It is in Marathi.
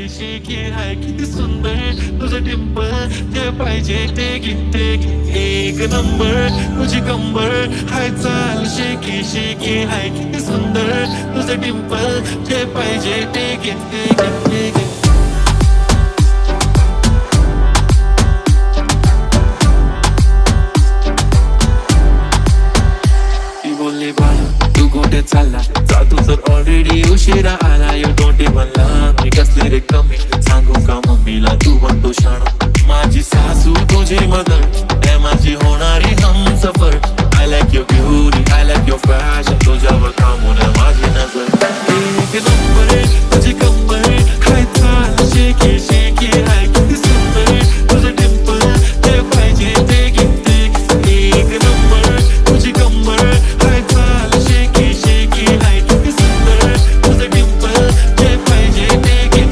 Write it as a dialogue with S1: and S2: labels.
S1: शेकी शेकी हाय किती सुंदर तुझं डिंपल जे पाहिजे ते घेते एक नंबर तुझी कंबर हाय चाल शेकी शेकी हाय किती सुंदर तुझं डिंपल जे पाहिजे ते घेते बोलले बाळा तू कुठे चालला जा तू तर ऑलरेडी उशिरा आला यू डोंट इवन लव्ह